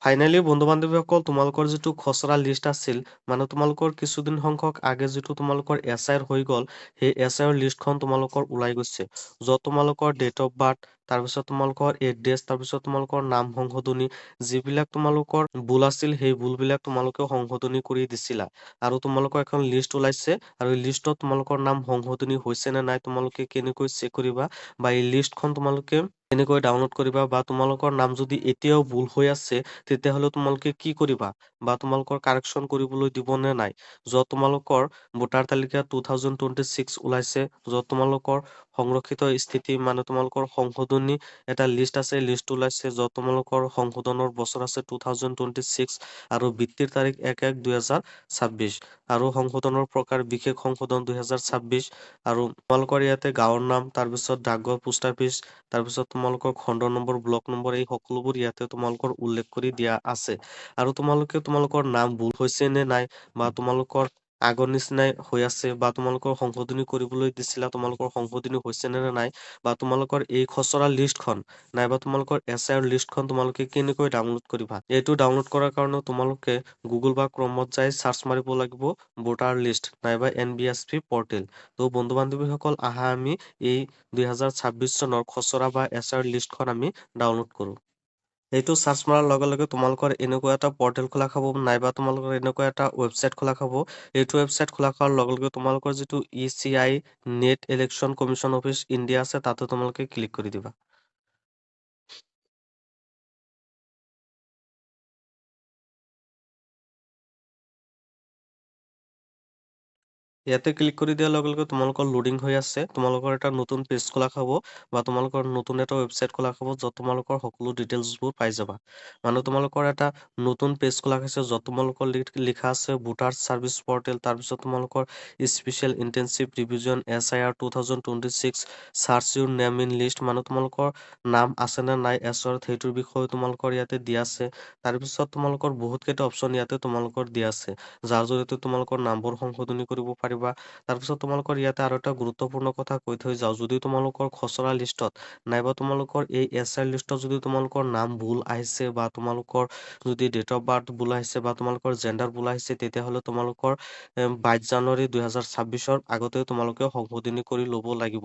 Finally বন্ধু-বান্ধৱীসকল তোমালোকৰ যিটো খচৰা লিষ্ট আছিল, মানে তোমালোকৰ কিছুদিন সংখ্যক আগে যিটো তোমালোকৰ এছআইৰ হৈ গ'ল, সেই এছআইৰ লিষ্টখন তোমালোকৰ ওলাই গৈছে। য'ত তোমালোকৰ ডেট অফ বাৰ্থ, তাৰপিছত তোমালোকৰ এড্ৰেছ, তাৰপিছত তোমালোকৰ নাম সংশোধনী, যিবিলাক তোমালোকৰ ভুল আছিল, সেই ভুলবিলাক তোমালোকে সংশোধনী কৰি দিছিলা। আৰু তোমালোকৰ এখন লিষ্ট ওলাইছে, আৰু এই লিষ্টত তোমালোকৰ নাম সংশোধনী হৈছে নে নাই তোমালোকে কেনেকৈ চেক কৰিবা, বা এই লিষ্টখন তোমালোকে কেনেকৈ ডাউনলোড কৰিবা, বা তোমালোকৰ নাম যদি এতিয়াও ভুল হৈ আছে তেতিয়াহ'লে তোমালোকে কি কৰিবা, বা তোমালোকৰ কাৰেকশ্যন কৰিবলৈ দিব নে নাই। য'ত তোমালোকৰ ভোটাৰ তালিকা 2026 ওলাইছে, য'ত তোমালোকৰ সংৰক্ষিত স্থিতি মানে তোমালোকৰ সংশোধনী এটা লিষ্ট আছে, লিষ্ট ওলাইছে, য'ত তোমালোকৰ সংশোধনৰ বছৰ আছে 2026 আৰু বৃত্তিৰ তাৰিখ 1/1/2026 আৰু সংশোধনৰ প্ৰকাৰ বিশেষ সংশোধন 2026 আৰু তোমালোকৰ ইয়াতে গাঁৱৰ নাম, তাৰপিছত ডাকঘৰ, পোষ্ট অফিচ, তাৰপিছত তোমালোকৰ খণ্ড নম্বৰ, ব্লক নম্বৰ, এই সকলোবোৰ ইয়াতে তোমালোকৰ উল্লেখ কৰি দিয়া আছে। আৰু তোমালোকে তোমালোকৰ নাম ভুল হৈছে নে নাই, বা তোমালোকৰ আগৰ নিচিনাই হৈ আছে, বা তোমালোকৰ সংশোধনী কৰিবলৈ দিছিলা, তোমালোকৰ সংশোধনী হৈছে নে নাই, বা তোমালোকৰ এই খচৰা লিষ্টখন নাইবা তোমালোকৰ এছআইৰ লিষ্টখন তোমালোকে কেনেকৈ ডাউনলোড কৰিবা। এইটো ডাউনলোড কৰাৰ কাৰণে তোমালোকে গুগল বা ক্ৰমত যাই চাৰ্চ মাৰিব লাগিব ভোটাৰ লিষ্ট নাইবা NVSP পৰ্টেল। ত' বন্ধু-বান্ধৱীসকল, আহা আমি এই 2026 চনৰ খচৰা বা এছআইৰ লিষ্টখন আমি ডাউনলোড কৰোঁ। এইটো চাৰ্চ মাৰাৰ লগে লগে তোমালোকৰ এনেকুৱা এটা পৰ্টেল খোলা খাব, নাইবা তোমালোকৰ এনেকুৱা এটা ৱেবছাইট খোলা খাব। এইটো ৱেবছাইট খোলা খোৱাৰ লগে লগে তোমালোকৰ যিটো ECI net election commission office India আছে, তাতে তোমালোকে ক্লিক কৰি দিবা। ইয়াতে ক্লিক কৰি দিয়াৰ লগে লগে তোমালোকৰ লোডিং হৈ আছে, তোমালোকৰ এটা নতুন পেজ খোলা খাব, বা তোমালোকৰ নতুন এটা ৱেবছাইট খোলা খাব, য'ত তোমালোকৰ সকলো ডিটেইলছবোৰ পাই যাবা। মানে তোমালোকৰ এটা নতুন পেজ খোলা খাইছে, য'ত তোমালোকৰ লিখা আছে ভোটাৰ চাৰ্ভিচ পৰ্টেল, তাৰপিছত তোমালোকৰ special intensive revision SIR 2026 search your name in list, মানে তোমালোকৰ নাম আছে নে নাই এছৰত, সেইটোৰ বিষয়ে তোমালোকৰ ইয়াতে দিয়া আছে। তাৰপিছত তোমালোকৰ বহুত কেইটা অপচন ইয়াতে তোমালোকৰ দিয়া আছে, যাৰ জৰিয়তে তোমালোকৰ নামবোৰ সংশোধনী কৰিব পাৰিবা। তাৰপিছত তোমালোকৰ ইয়াতে আৰু এটা গুৰুত্বপূৰ্ণ কথা কৈ থৈ যাওঁ, যদি তোমালোকৰ খচৰা লিষ্টত নাইবা তোমালোকৰ এই SI লিষ্টত যদি তোমালোকৰ নাম ভুল আহিছে, বা তোমালোকৰ যদি ডেট অফ বাৰ্থ ভুল আহিছে, বা তোমালোকৰ জেণ্ডাৰ ভুল আহিছে, তেতিয়াহ'লে তোমালোকৰ 22 জানুৱাৰী 2026ৰ আগতে তোমালোকে সংশোধনী কৰি ল'ব লাগিব।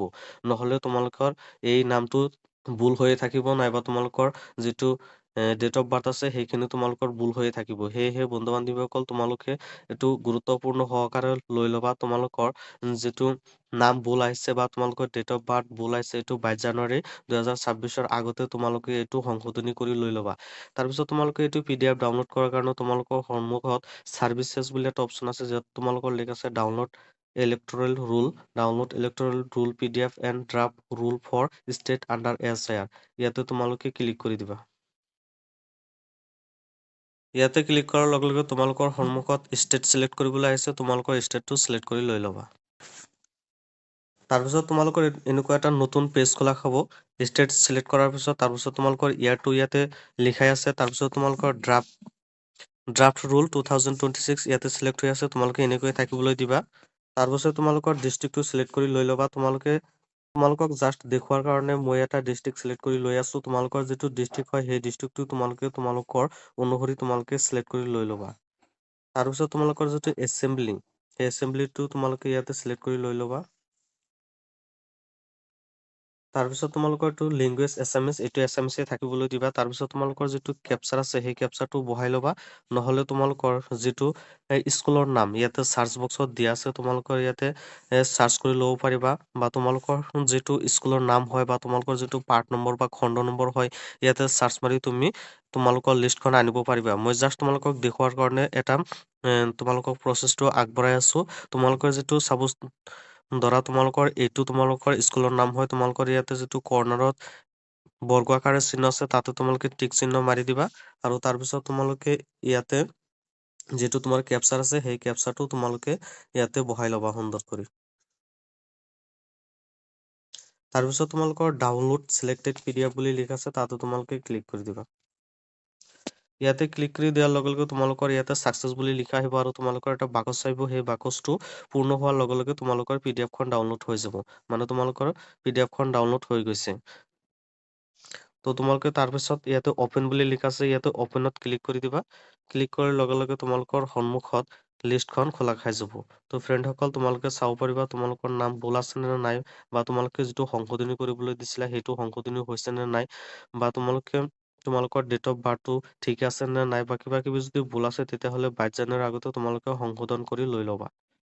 নহ'লে তোমালোকৰ এই নামটো ভুল হৈয়ে থাকিব, নাইবা তোমালোকৰ যিটো ডেট অফ বাৰ্থ আছে সেইখিনি তোমালোকৰ ভুল হৈয়ে থাকিব। সেয়েহে বন্ধু-বান্ধৱীসকল, তোমালোকে এইটো গুৰুত্বপূৰ্ণ সহকাৰে লৈ ল'বা। তোমালোকৰ যিটো নাম ভুল আহিছে, বা তোমালোকৰ ডেট অফ বাৰ্থ ভুল আহিছে, এইটো 22 জানুৱাৰী 2026ৰ আগতে তোমালোকে এইটো সংশোধনী কৰি লৈ ল'বা। তাৰপিছত তোমালোকে এইটো PDF ডাউনলোড কৰাৰ কাৰণে তোমালোকৰ সন্মুখত চাৰ্ভিচেছ বুলি এটা অপচন আছে, য'ত তোমালোকৰ লিংক আছে download electoral roll PDF and draft roll for state under SIR। ইয়াতে তোমালোকে ক্লিক কৰি দিবা। ইয়াতে ক্লিক কৰাৰ লগে লগে তোমালোকৰ সন্মুখত ষ্টেট চিলেক্ট কৰিবলৈ আহিছে, তোমালোকৰ ষ্টেটটো চিলেক্ট কৰি লৈ ল'বা। তাৰপিছত তোমালোকৰ এনেকুৱা এটা নতুন পেজ খোলা খাব। ষ্টেট চিলেক্ট কৰাৰ পিছত তাৰপিছত তোমালোকৰ ইয়াৰটো ইয়াতে লিখাই আছে, তাৰপিছত তোমালোকৰ ড্ৰাফ্ট ৰুল 2026 ইয়াতে চিলেক্ট হৈ আছে, তোমালোকে এনেকৈ থাকিবলৈ দিবা। তাৰপিছত তোমালোকৰ ডিষ্ট্ৰিক্টটো চিলেক্ট কৰি লৈ ল'বা। তোমালোকক জাষ্ট দেখুৱাৰ কাৰণে মই এটা ডিষ্ট্ৰিক্ট চিলেক্ট কৰি লৈ আছো। তোমালোকৰ যিটো ডিষ্ট্ৰিক্ট হয়, সেই ডিষ্ট্ৰিক্টটো তোমালোকৰ অনুসৰি তোমালোকে চিলেক্ট কৰি লৈ ল'বা। তাৰপিছত তোমালোকৰ যিটো এছেম্বলি, সেই এছেম্বলিটো তোমালোকে ইয়াতে চিলেক্ট কৰি লৈ ল'বা। তাৰপিছত তোমালোকৰ এইটো লেংগুৱেজ এছামিছ, এইটো এছামিছে থাকিবলৈ দিবা। তাৰপিছত তোমালোকৰ যিটো কেপচাৰ আছে, সেই কেপচাৰটো বহাই ল'বা। নহ'লে তোমালোকৰ যিটো স্কুলৰ নাম ইয়াতে চাৰ্চ বক্সত দিয়া আছে, তোমালোকৰ ইয়াতে চাৰ্চ কৰি ল'ব পাৰিবা, বা তোমালোকৰ যিটো স্কুলৰ নাম হয়, বা তোমালোকৰ যিটো পাৰ্ট নম্বৰ বা খণ্ড নম্বৰ হয়, ইয়াতে চাৰ্চ মাৰি তুমি তোমালোকৰ লিষ্টখন আনিব পাৰিবা। মই জাষ্ট তোমালোকক দেখুৱাৰ কাৰণে এটা তোমালোকক প্ৰচেছটো আগবঢ়াই আছো। তোমালোকৰ যিটো চাপ'জ ধৰা তোমালোকৰ এইটো তোমালোকৰ স্কুলৰ নাম হয়, তোমালোকৰ ইয়াতে যিটো কৰ্নাৰত বৰ্গ আকাৰে চিহ্ন আছে, তাতে তোমালোকে টিক চিহ্ন মাৰি দিবা। আৰু তাৰপিছত তোমালোকে ইয়াতে যিটো তোমাৰ কেপচাৰ আছে, সেই কেপচাৰটো তোমালোকে ইয়াতে বহাই ল'বা সুন্দৰ কৰি। তাৰপিছত তোমালোকৰ ডাউনলোড চিলেক্টেড PDF বুলি লিখা আছে, তাতে তোমালোকে ক্লিক কৰি দিবা। ইয়াতে ক্লিক কৰি দিয়াৰ লগে লগে তোমালোকৰ ইয়াতে ছাকচেছ বুলি লিখা আহিব, আৰু তোমালোকৰ এটা বাকচ আহিব। সেই বাকচটো পূৰ্ণ হোৱাৰ লগে লগে তোমালোকৰ PDF খন ডাউনলোড হৈ যাব। মানে তোমালোকৰ PDF খন ডাউনলোড হৈ গৈছে। তো তোমালোকে তাৰপিছত ইয়াতে অপেন বুলি লিখা আছে, ইয়াতে অপেনত ক্লিক কৰি দিবা। ক্লিক কৰাৰ লগে লগে তোমালোকৰ সন্মুখত লিষ্টখন খোলা খাই যাব। তো ফ্ৰেণ্ডসকল, তোমালোকে চাব পাৰিবা তোমালোকৰ নাম ভুল আছে নে নাই, বা তোমালোকে যিটো সংশোধনী কৰিবলৈ দিছিলা সেইটো সংশোধনী হৈছে নে নাই, বা তোমালোকৰ ডেট অফ বাৰ্থটো ঠিক আছে নে নাই, বা কিবা কিবি যদি ভুল আছে তেতিয়াহ'লে 22 জানুৱাৰীৰ আগতে তোমালোকে সংশোধন কৰি লৈ ল'বা।